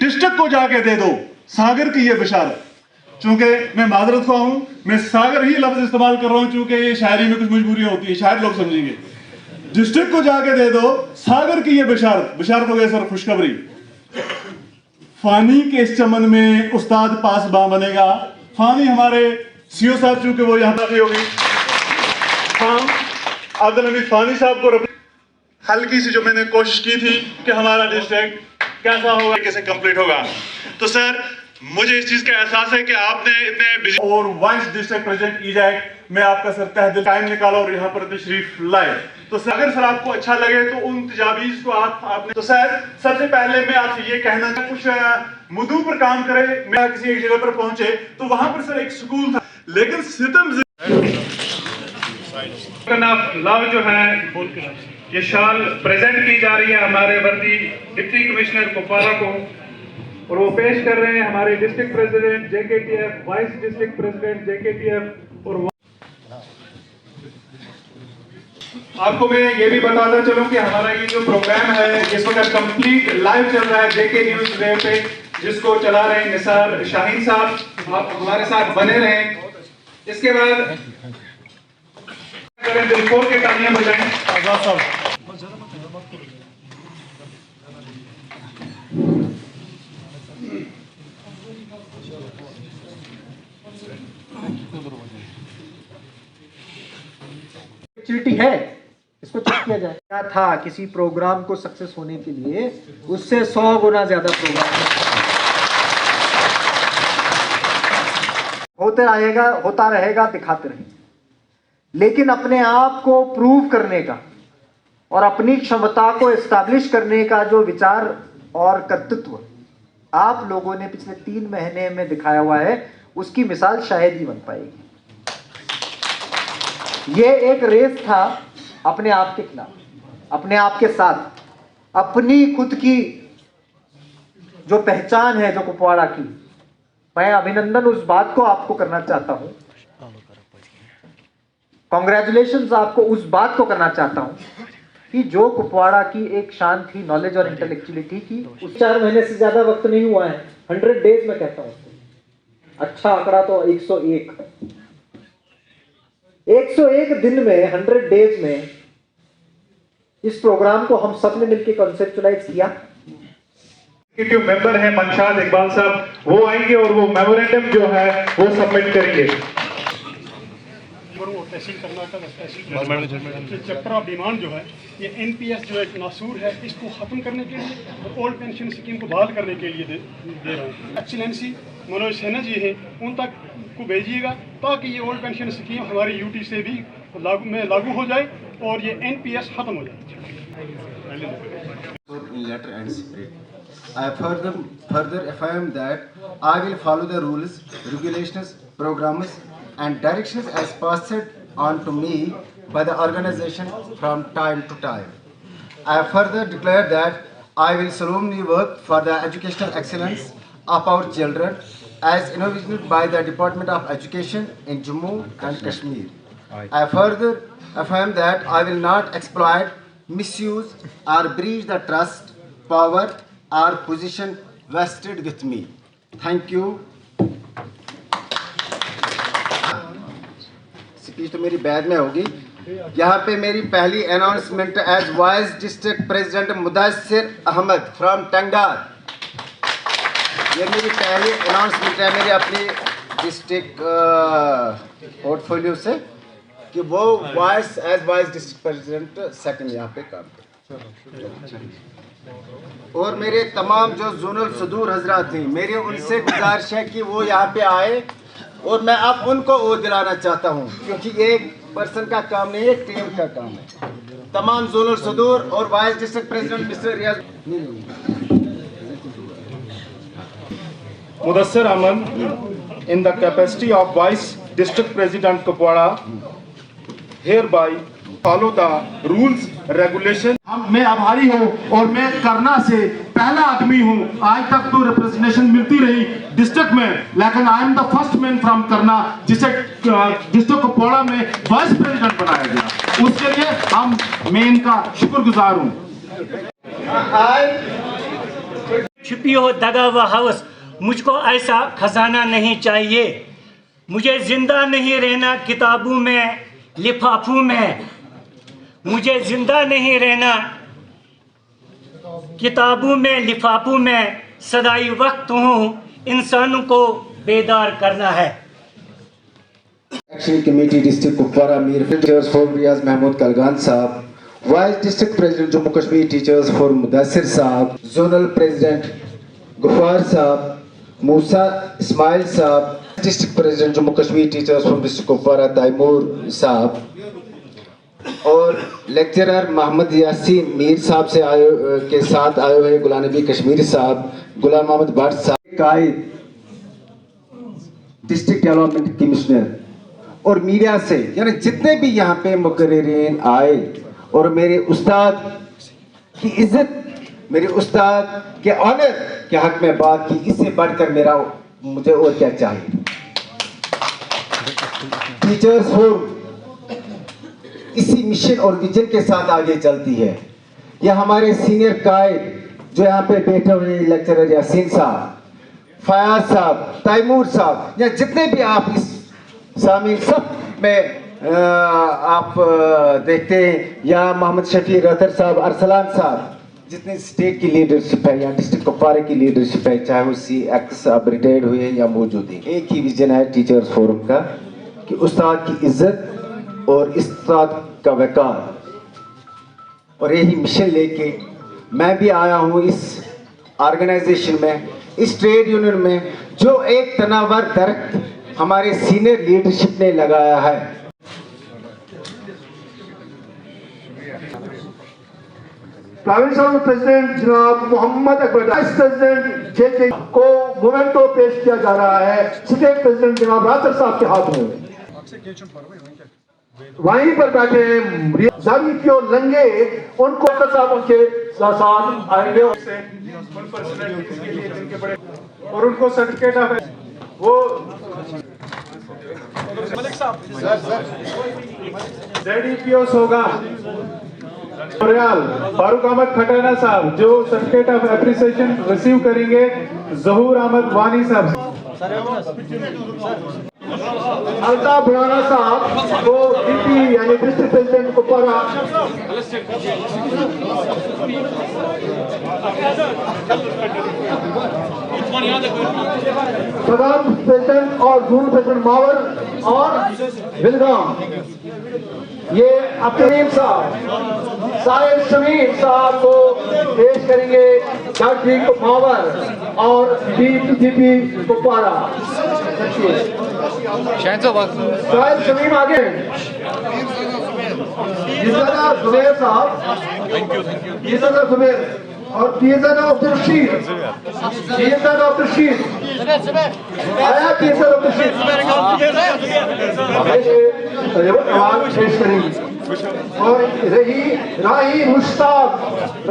District को जाके दे दो सागर की ये बिशारत। चूंकि मैं माजरत ख्वाह हूं, मैं सागर ही लफ्ज इस्तेमाल कर रहा हूं क्योंकि ये शायरी में कुछ मजबूरियां होती है, शायद लोग समझेंगे। डिस्ट्रिक्ट को जाके दे दो सागर की ये बिशारत। बिशारत हो गया सर खुशखबरी। फानी के इस चमन में उस्ताद पासबां बनेगा। फानी हमारे सीओ साहब, चूंकि वो यहाँ काफी होगी, हम अब्दुल हमीद फानी साहब को हल्की सी जो मैंने कोशिश की थी कि हमारा डिस्ट्रिक्ट कैसा होगा, कैसे कंप्लीट होगा। तो सर मुझे इस चीज का एहसास है कि आपने इतने और वाइस डिस्ट्रिक्ट प्रेसिडेंट ईजैक में आपका सर तहे दिल टाइम निकाला और यहाँ पर तशरीफ लाए। तो सर अगर सर आपको अच्छा लगे तो उन तजावीज को आपने तो सर सबसे पहले मैं आपसे ये कहना कुछ मुद्दों पर काम करे। मैं किसी एक जगह पर पहुंचे तो वहां पर सर एक स्कूल था, लेकिन सितम लव जो है ये शाल प्रेजेंट की जा रही है हमारे वर्दी डिप्टी कमिश्नर कुपवाड़ा को, और वो पेश कर रहे हैं हमारे district president JKTF, vice district president JKTF. और आपको मैं ये भी बताता चलूं कि हमारा ये जो प्रोग्राम है इस वक्त कंप्लीट लाइव चल रहा है जेके न्यूज वेब पे, जिसको चला रहे हैं निसार शाहीन साहब। आप हमारे साथ बने रहें। इसके बाद दिल खोल के तालियां बजाएं। आजाद साहब है, इसको चेक किया जाए। क्या था किसी प्रोग्राम को सक्सेस होने के लिए उससे 100 गुना ज्यादा प्रोग्राम होता रहेगा, दिखाते रहेंगे। लेकिन अपने आप को प्रूव करने का और अपनी क्षमता को एस्टैब्लिश करने का जो विचार और कर्तृत्व आप लोगों ने पिछले 3 महीने में दिखाया हुआ है, उसकी मिसाल शायद ही बन पाएगी। ये एक रेस था अपने आप के खिलाफ, अपने आप के साथ, अपनी खुद की जो पहचान है जो कुपवाड़ा की। मैं अभिनंदन उस बात को आपको करना चाहता हूं, कांग्रेचुलेशंस आपको उस बात को करना चाहता हूं कि जो कुपवाड़ा की एक शान थी नॉलेज और इंटेलेक्चुअलिटी की, उस 4 महीने से ज्यादा वक्त नहीं हुआ है, 100 डेज में कहता हूं। अच्छा आंकड़ा तो 101 दिन में, 100 डेज में इस प्रोग्राम को हम सब ने मिलकर कॉन्सेप्चुलाइज किया। मेंबर है मनशाद इकबाल साहब, वो आएंगे और वो मेमोरेंडम जो है वो सबमिट करेंगे। तहसील कर्नाटक चैप्टर ऑफ डिमांड जो है ये एनपीएस जो एक नासूर है, इसको ख़त्म करने के लिए और ओल्ड पेंशन स्कीम को बहाल करने के लिए दे रहा हूँ। एक्सीलेंसी मनोज सिन्हा जी हैं, उन तक को भेजिएगा ताकि ये ओल्ड पेंशन स्कीम हमारी यूटी से भी लागू हो जाए और ये एनपीएस ख़त्म हो जाए। Letter and spirit. I further affirm that I will follow the rules, regulations, programs, and directions as passed on to me by the organization from time to time. I further declare that I will solemnly work for the educational excellence of our children as envisioned by the Department of Education in Jammu and Kashmir. I further affirm that I will not exploit, misuse, or breach the trust, power, or position vested with me. Thank you. Speech तो मेरी बैद में होगी। यहाँ पे मेरी पहली announcement as vice district president Mudassir Ahmad from Tangdhar. ये मेरी पहली अनाउंसमेंट है मेरी अपनी डिस्ट्रिक्ट पोर्टफोलियो से कि वो वाइस डिस्ट्रिक्ट प्रेसिडेंट सेकंड यहाँ पे काम करे। और मेरे तमाम जो जोनल सदूर हजरात थी, मेरी उनसे गुजारिश है कि वो यहाँ पे आए और मैं अब उनको वो दिलाना चाहता हूँ, क्योंकि एक पर्सन का काम नहीं है, टीम का काम है। तमाम जोनल सदूर और vice district president mister Riyaz Mudassir Ahmad in the capacity of Vice District President Kupwara hereby follow the rules regulations। मैं आभारी हूँ और मैं करना से पहला आदमी हूँ। आज तक तो रिप्रेजेंटेशन मिलती रही डिस्ट्रिक्ट में, लेकिन I am the first man from करना जिसे डिस्ट्रिक्ट कुपवाड़ा में वाइस प्रेसिडेंट बनाया गया। उसके लिए मैं इनका शुक्रगुजार हूँ। छुपी हो दगा व हवस। मुझको ऐसा खजाना नहीं चाहिए। मुझे जिंदा नहीं रहना किताबों में लिफाफों में। मुझे जिंदा नहीं रहना किताबों में लिफाफों में। सदाई वक्त हूँ इंसानों को बेदार करना है। Action committee district Kupwara Mir teachers for Riyaz Mehmood Kalgan sahab, vice district president Jammu Kashmir teachers for Mudassir sahab, zonal president Gaffar sahab, Musa Ismail sahab, district president Jammu Kashmir teachers from district Kupwara Taimur sahab, और लेक्चरर मोहम्मद यासीन मीर साहब से के साथ आए हुए गुलाम नबी कश्मीरी साहब, गुलाम मोहम्मद भट्ट साहब, कायद डिस्ट्रिक्ट डेवलपमेंट कमिश्नर और मीडिया से, यानी जितने भी यहाँ पे मुकर्रिरीन आए, और मेरे उस्ताद की इज्जत, मेरे उस्ताद के ऑनर के हक में बात की, इससे बढ़कर मुझे और क्या चाहिए। टीचर्स फोरम इसी मिशन और विजन के साथ आगे चलती है। यह हमारे सीनियर कायद जो यहाँ पे बैठे हुए लेक्चरर यासीन साहब, फयाज साहब, तैमूर साहब, या जितने भी आप इस सामीन सब में आप देखते हैं, या मोहम्मद शफी रतर साहब, अरसलान साहब, जितनी स्टेट की लीडरशिप है या डिस्ट्रिक्ट कुपवारा की लीडरशिप है, चाहे वो CX साहब रिटायर्ड हुए या मौजूद हैं, एक ही विजन है टीचर्स फोरम का कि उस्ताद की इज्जत और उस्ताद का वकार, और यही मिशन लेके मैं भी आया हूँ इस ऑर्गेनाइजेशन में, इस ट्रेड यूनियन में, जो एक तनावर दरख्त हमारे सीनियर लीडरशिप ने लगाया है। प्रोविंशियल प्रेसिडेंट जनाब Mohammad Akbar, vice president JK को मोमेंटो पेश किया जा रहा है स्टेट प्रेसिडेंट जनाब रातर साहब के हाथ में। वहीं पर बैठे जारी क्यों लंगे, उनको साहब के साथ आएंगे और उनको सर्टिफिकेट ऑफ वो ZEPOs होगा फारूक अहमद खटाना साहब, जो सर्टिफिकेट ऑफ एप्रिसिएशन रिसीव करेंगे जहूर अहमद वानी साहब। अल्ताफ राणा साहब को DP यानी डिस्ट्रिक्ट प्रेसिडेंट कुपवारा, प्रधान प्रेसिडेंट और जोन प्रेसिडेंट मावर और विलगाम, ये अब्दुल साहब साहिब शमीर साहब को पेश करेंगे डॉक्टरी मावर और DPGP कुपवारा। साहिब शमीम आगे, जुबैर साहब, जुबैर और डॉक्टर रशीद, डॉक्टर रशीद आया, डॉक्टर रशीद पेश करेंगे, और रही राही मुश्ताक।